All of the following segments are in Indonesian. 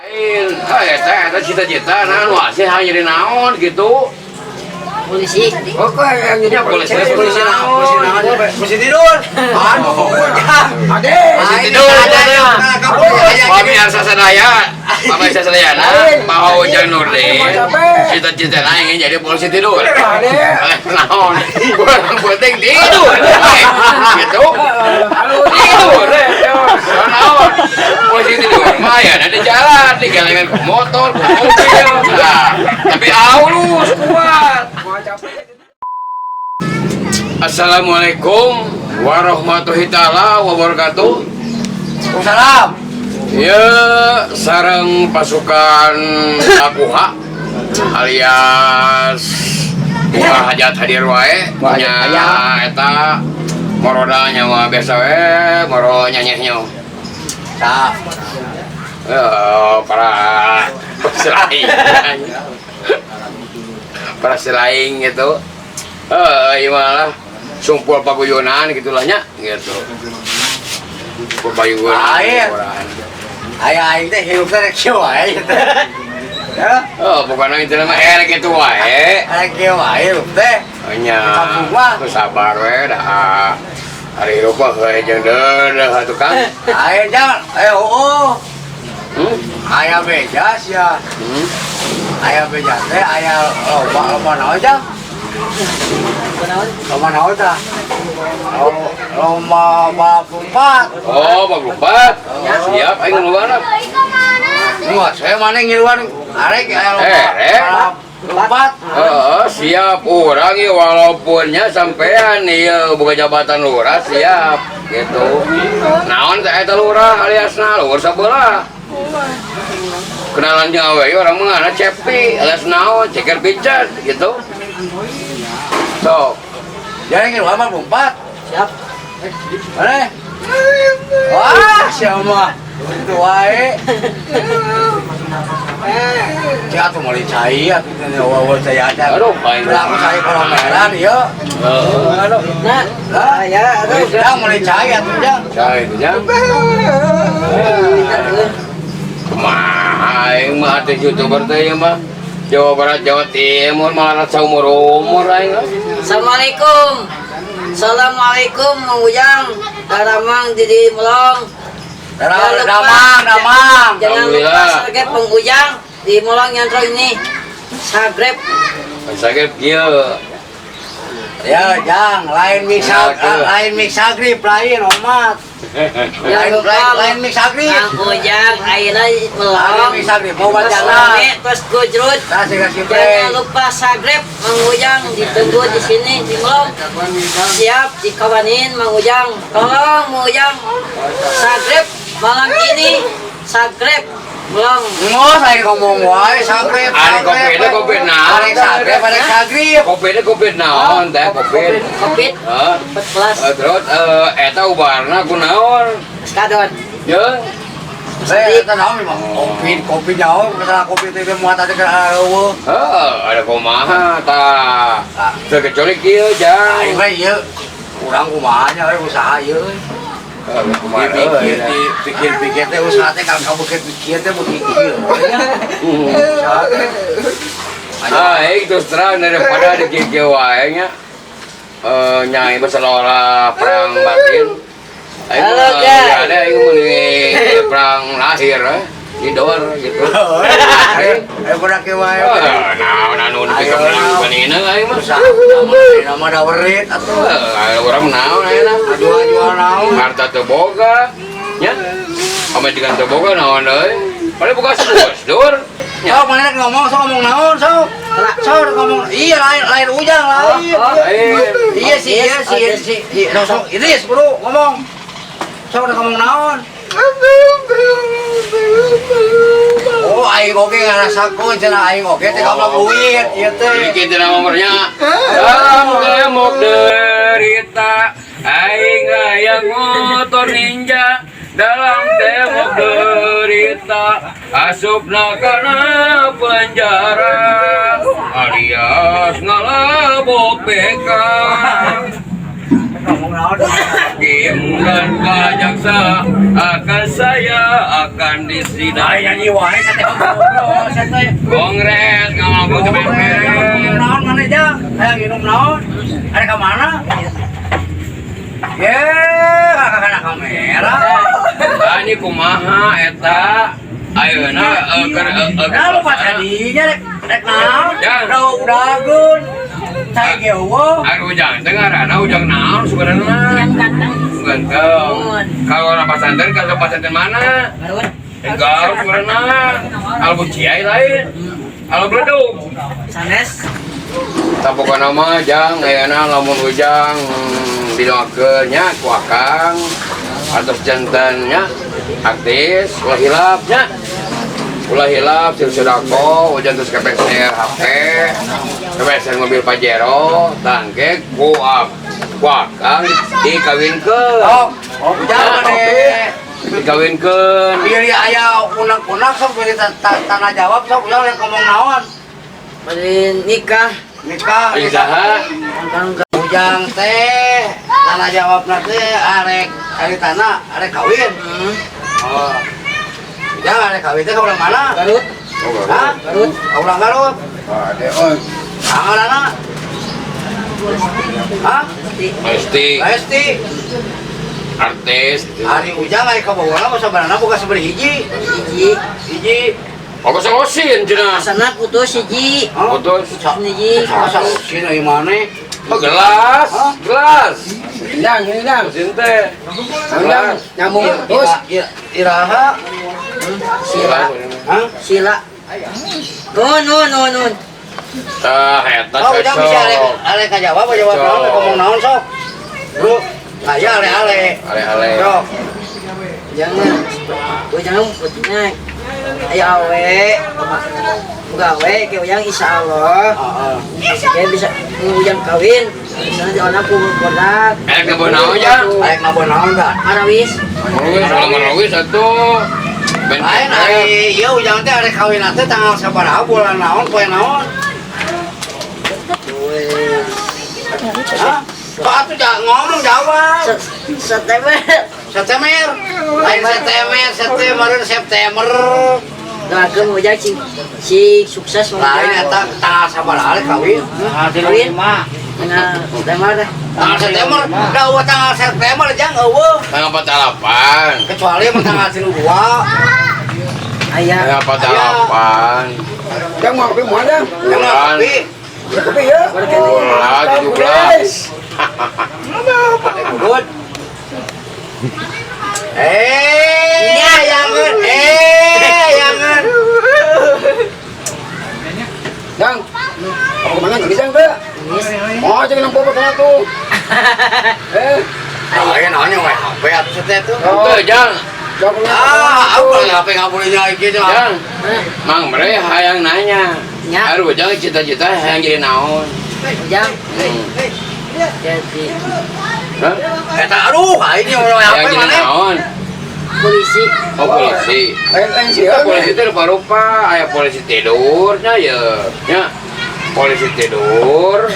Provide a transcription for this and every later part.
Eta cita-cita nah sih hanya di naon gitu. Polisi. Oh, kok yang jadi polisi naon? Polisi tidur. Aduh, ade. Polisi tidur. Biasa sadaya. Biasa sadaya. Mau Ujang Nurdin. Cita-cita ingin jadi polisi tidur. Naon? Penting tidur. Gitu. Tidur. Naon? Polisi tidur. Maya ada jalan, digalengan ke motor, ke mobil. Tapi halus kuat. Assalamualaikum warahmatullahi taala wabarakatuh. Waalaikumsalam. Ya, sareng pasukan Akuha alias Buka Hajat hadir wae nya eta moroda nyawa biasa we moro nyanyehnya. Tah. Para selain para selain gitu. Malah sumpul paguyunan gitulahnya gitu. Paguyunan. Aing teh hirup teh kieu wae. Ya. Oh, bukan itu mah gitu wae. Kieu wae hirup teh. Nya. Sabar we dah. Hari hirup mah heuh jeung deudeuh atuh Kang. Aya jangan, aya bejas ya. Aya bejas teh aya loba naon jang? Loba naon tah? Lomba balap. Oh, baglupat. Siap aing ngeluaran. Muat saya mana ngiluan arek lomba balap. Siap urang ieu walaupunnya sampean ieu boga jabatan lurah siap gitu. Naon teh eta lurah aliasna lurah sabeula. Kenalan jeung awewe urang mah ngaranna Cepi alias naon ceker picat gitu. Sok. Jadi ngiluan mah 4. Siap. Mana? Wah, siapa? Itu wae. Cek atuh meuli cai atuh teh wae saya aja. Aduh, paling aku cai kolomeran ieu. Aduh. Nah, ya, Udah meuli cai atuh jang. Cai itu jang. Kumaha aing mah artis YouTuber teh ieu mah. Jawa Barat, Jawa Timur malah saumur-umur aing. Assalamualaikum. Assalamualaikum Mang Ujang, Daramang Didi Molong. Damang. Jangan lupa subscribe Mang Ujang di Molong Nyantro ini. Subscribe. Subscribe kieu. Ya, jang, lain mix agrip lain omat. Lain mix agrip. Mang Ujang ayeuna Lain Molong. mix agrip mau jalan. Terus gujrut. Kasih Jangan lupa subscribe Mang Ujang, ditunggu di sini di Molong. Siap dikawanin Mang Ujang. Tolong Mang Ujang subscribe malam ini. Subscribe Molong. Ngos saya ngomong wae sagrip. Kopi naon? Arek sagrip. Kopi naon teh kopi. Covid 14 Terus eta ubarna kunaon? skadon. Ya. Saya eta naon mah kopi nyaho masalah kopi teh muat ade ka eueuh. Ada kumaha tah. Kecuali kieu Aing jang. mah ieu urang kumaha nya usaha ieu. Pikir-pikir teh usaha teh kalau kamu pikir teh begitu. Terus terang daripada di kieu wae nya. Nyai masalah perang batin. Halo, guys. Ada aing meuni perang lahir didor gitu. Ayo berak ke wae. Naon anu dipikeun panina aing mah. Nama dawerit atuh. Urang naon ayeuna? Jual naon? Harta teu boga. Nya. Ame digan teu boga naon deui? Paling boga dur. Sok mana ngomong naon sok. Sok ngomong. Iya lain ujang lain. Iya sih. Sok Idris bro ngomong. Sok ngomong naon. Oh, aing oge ngarasakeun cenah aing oge teh kamu duit ieu teh. Iki teh nomornya. Dalam demok derita aing hayang motor ninja. Dalam demok derita asupna kana penjara alias ngalabok PK. Ngomong naon? Ieu hakim dan Pak Jaksa akan saya akan disidang. Nyanyi wae sate ngobrol sate. Kongres ngomong ke Ngomong naon mana aja? Hayang minum naon? Ada ke mana? Ye, kakak kamera. Ini kumaha eta ayeuna Nah, lu pas tadinya rek naon? Ya. Dagun. Cai gewo. Ujang dengarana ujang naon sebenarnya Yang ganteng. ganteng kalau orang pasantren kalau pasantren mana Garut. enggak sebenarnya albu ciai lain albu beleduk Sanes. tapokan nama jang ayana lamun ujang didoakeunnya ku akang atas jantannya artis ulah hilap sudako ujang terus kepeser HP kepeser mobil Pajero tangke ku akang dikawinkeun Jangan deh. dikawinkeun Pilih aya unak-unak sok pilih tanah jawab sok udah yang ngomong naon. Beli nikah. Nikah Isaha ujang teh tanah jawab nanti arek tanah arek kawin. Oh. Ujang arek kawin teh ulang mana? Garut. Hah? Garut. Ulang Garut. Anak. Hah? Mesti Lesti. artis Hari ujang ari kabawana mah sabarana boga sabari hiji. Hiji. aku solosin cenah Asana putus hiji. putus Hiji. Masa sini dari mana? gelas Hah? gelas Ini dang. mesin teh Undang nyamuk terus iraha. Sila. Hah? Sila. Nun. eta Oh, udah bisa cocok ale kajawab jawab Sok. naon ngomong naon sok. Bro, aya ale. ale Sok. Jangan. Jangan putihnya. Ayo awe. Gawe ke ujang insyaallah. Heeh. Kayak bisa ujang kawin. Sana di anak produk. kebon naon ya Aek nabon naon da? Marawis. Marawis satu Lain hari ieu ujang teh arek kawin teh tanggal sabaraha bulan naon poe naon? Hah? Kok atuh ngomong jawab. September. September. Lain September. Doakeun ujang si sukses Lain eta tanggal sabaraha arek kawin? Kawin. Tengah September deh. Tanggal September. Da eueuh tanggal September jang eueuh. tanggal 48 Kecuali mah tanggal 2. Ayah. tanggal 48 Yang mau kopi mau ada? Yang mau kopi? Kopi ya? bulan 17 Good. Jangan. Jangan. Yang, kamu kemana jadi jang tuh? Oh, jangan nampak pakai aku. Ayo nanya wae HP atuh teh tuh. Tuh, jang Aku HP nggak boleh nyai gitu. jang mang mere hayang nanya Ya. aduh jang cita-cita hayang jadi naon Ujang. Jadi hah Eta aduh, ini orang hayang HP jadi mana? naon polisi. oh polisi polisi itu rupa-rupa aya polisi tidurnya ya polisi tidur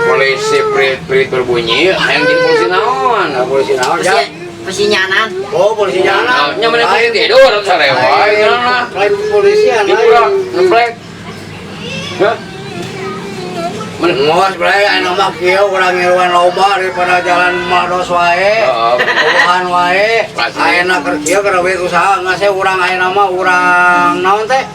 polisi prit berbunyi hayang jadi polisi naon Polisi naon ya? Polisi nyanan. Oh, polisi jalan. nya mana polisi tidur atau sareway gimana Lain polisian. dikurang ngeplek hah Ngos berai anu mah kieu urang ngiruan loba daripada jalan mados wae. Bobohan wae. Pasti. Ayeuna keur kieu keur we usaha ngase urang ayeuna mah urang naon teh?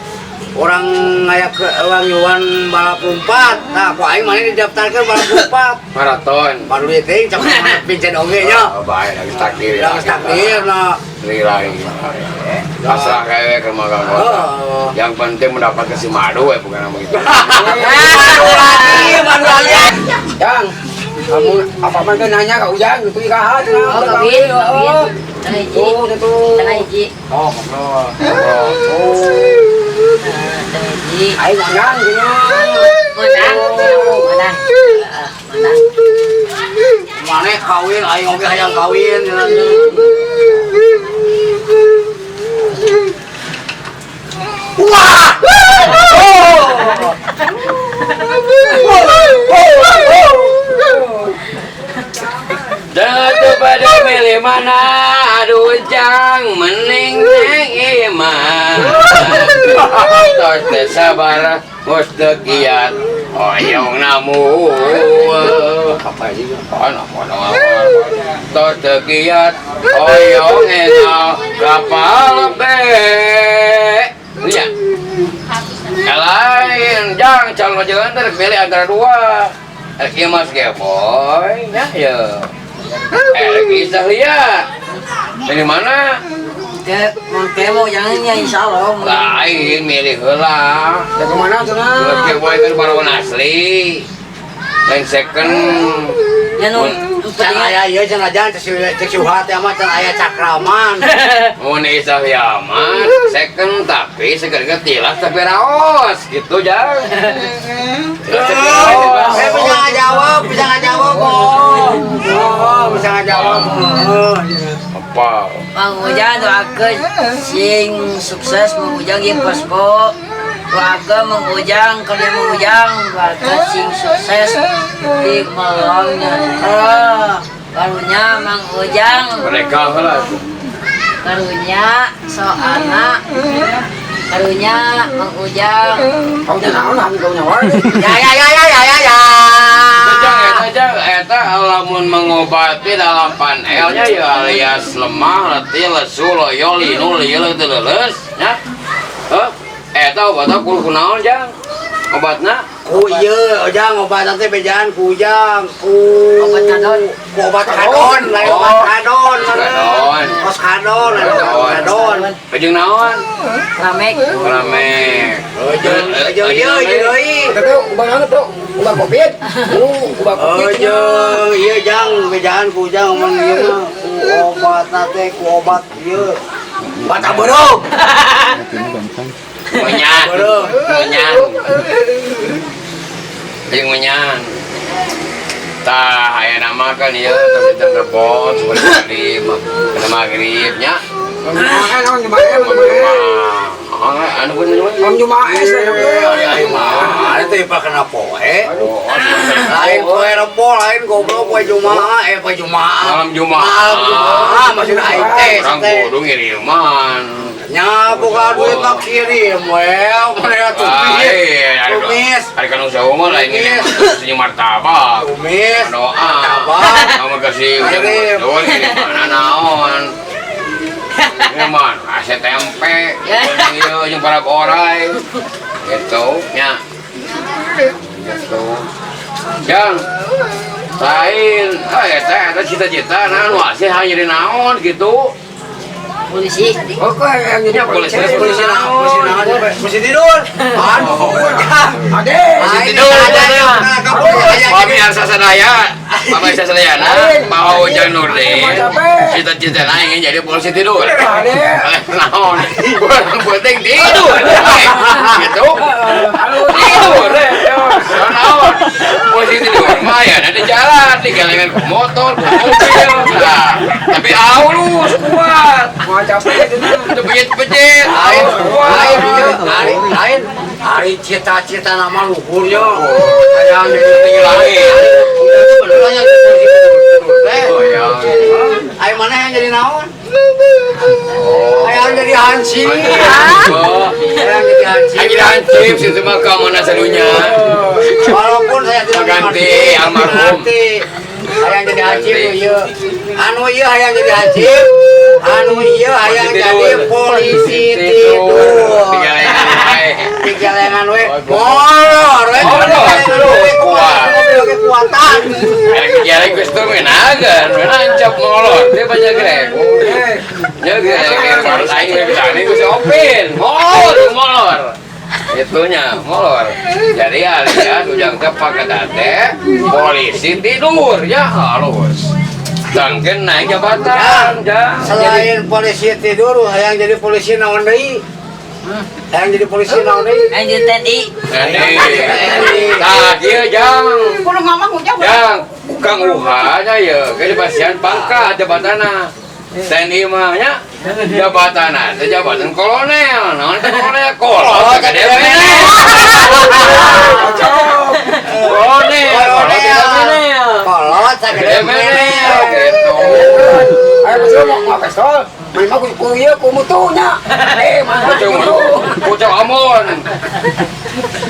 Urang aya ke urang ngiruan balap lompat. Nah, ku aing mah didaftarkeun balap lompat. maraton Baru ieu teh cak pincen oge nya. baik lagi takdir Udah takdir na. nilai pasrah kayak ke magang Oh. yang penting mendapat kasih madu ya bukan nama gitu Madu lagi. Yang kamu apa man kan nanya kau Ujang itu ikahat Oh, kawin. Tanah hiji. Tanah hiji. oh ngobrol ngobrol Tanah hiji. aing Ujang gini Menang. Menang. Menang. Mane kawin aing oge hayang kawin. Wah! jatuh pada mana aduh jang mening neng iman tos teh sabar geus teu kiat hoyong namu apa ieu tos teu kiat hoyong enal kapal be nya lain jang calon jalan pilih antara dua ieu mas ge boy nya ya kisah lihat dari mana? Mau jangannya insya Allah. Lain milih heula. Dari mana tuh nah? Lebih boy kan parawan asli. Lain second. Ya nu, Can aya ieu can ajan cek suhat ya mah can aya cakraman. Mun isah yaman second tapi seger tilas tapi raos gitu jang. Saya bisa ngajawab kok. Bisa ngajawab. Apa? Mang Ujang doakeun sing sukses Mang Ujang ieu posko. Doakeun Mang Ujang kerja Mang Ujang doakeun sing sukses di melongnya. Karunya Mang Ujang Mereka heula. karunya soalna karunya Mang Ujang Kau naon hamil kau nyawa? Ya. Jang eta lamun mengobati dalam panelnya ya alias lemah, letih, lesu, loyo, linu, lieu, teu leuleus nya. Eta obatna kudu kunaon jang? Obatna Ku ieu ojang obat teh bejaan ku ujang ku Obat kadon. Ku obat kadon, lain obat kadon. Kadon. Kos kadon, lain obat kadon. Pejeng naon? ramek Rame. Ojang ieu deui. Tapi ubah banget tuh, ubah covid. Ubah covid. Ojang ieu jang bejaan ku ujang mun ieu mah ku obat teh ku obat ieu. Obat aborok. Menyan. Pejeng menyan. Tah aya nama kan ieu tapi teu rebot seperti maghrib nya. Naon nyobae Anu bener Om Jumae Ada teh pak kena poe. Lain poe rebo, lain goblok poe Jumaah, poe Jumaah. Malam Jumaah. Malam Jumaah maksud aing teh. Orang kudu ngiriman. Nya buka duit tak kirim we, mana tumis. Hari kan usaha mah lain ini punya martabak. Tumis. Doa. Kamu kasih doa ini mana naon. Ini man, ase tempe. Yang para orai. Gitu, nya. Gitu. Yang lain, eta cita-cita nah nu ase hanya di naon gitu. polisi Oke, yang jadi Polisi Polisi tidur. Aduh, Ade. tidur. Kami asa sadaya, Bapak Isa Sadayana, mau Ujang Nurdin. Cita-cita ingin jadi polisi tidur. Naon? Kurang penting tidur. Gitu. Tidur. Naon? Polisi tidur. Maya ada jalan di galengan motor, mobil. Tapi halus kuat. Mau capek itu nah. Itu pejit-pejit. Lain. Hari cita-cita nama luhurnya. Yang di tinggi langit. Oh ya. Ayo mana yang jadi naon? Ayo yang jadi hansip. Oh. Yang jadi hansip. Lagi hancip situ mah kamu nasalunya. Walaupun saya tidak Ganti almarhum. Hayang jadi hansip ieu. Anu ieu hayang jadi hansip. Anu ieu hayang jadi polisi tidur. Tiga lengan we. Molor we. Kekuatan. Yang geus teu menagan, nancap molor. Teh banyak grek. Ya grek harus aing we bisani geus opin. Molor. Itunya molor. Jadi alias Ujang teh pakedate polisi tidur ya halus. Tangkeun naik jabatan, Jang. Selain polisi tidur, hayang jadi polisi naon deui? Hayang jadi polisi naon deui? anjir TNI Tah kieu Jang. kudu ngomong Ujang Jang, Kang Uha nya ye, ge dipasihan pangkat jabatanna. TNI mah nya jabatanna teh jabatan kolonel, naon teh kolonel? Kolot ka DPR. Kolonel. Kolot sagede meneh. gitu. Ayo betul mau pistol. Main mah kuya ku mutunya. Mana mutu. Kucing amon.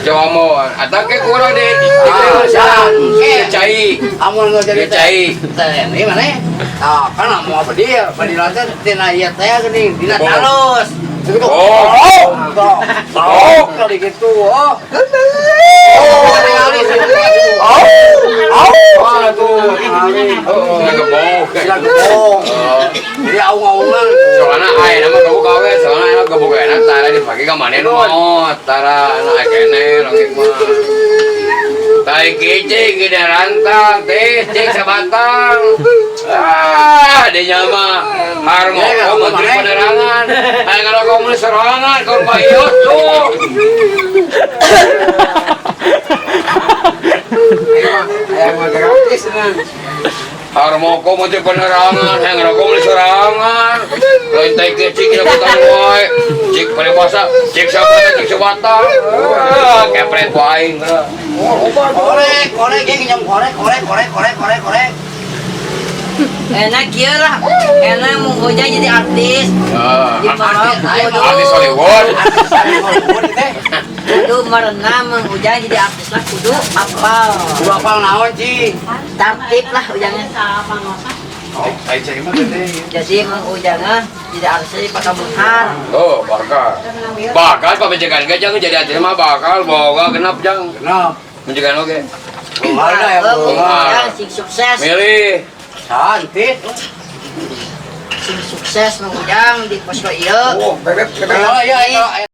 Jomon, atau ke kurang deh. Cai. Amun nggak jadi Cai. ini mana? Ah, kan mau apa dia? Badi lantai tina iya teh gini, dina talus. Oh. Oh, kali gitu. Oh. Oh, kali sih. Oh. Oh, tuh. Gebok. Sila gebong. Jadi aung-aungan. Soalnya ayah nama kamu kawe, soalnya anak gebok enak. Tara dipakai ke mana mau? Tara anak kene lagi mah. Tai kece gede rantang, teh cek sebatang. Dia nyama harmo menteri penerangan. Ayo kalau kamu serangan, kau bayar tuh. Ayo mah gratis nah. Harmo ko menteri penerangan, yang kalau kamu serangan. Lain tai kece kita bukan wae. Cek peribahasa, cek sebatang. Kepret wae. Korek, geng nyam korek. Enak kia lah, enak mau hujan jadi artis. Di Malang, Artis Hollywood. kudu merenang menghujan jadi artis lah kudu apal. Dua apal naon, Ci? Tertib lah hujannya. Jadi menghujannya jadi artis pakamunhan. Oh, bakal pemecekan ke jangan jadi artis mah bakal boga genap jang. Kenapa? Mencekan oke. Ada ya, Bu. Menghujan sing sukses, Milih. Cantik. sing sukses menghujan di posko ieu. Oh, bebek. Ya,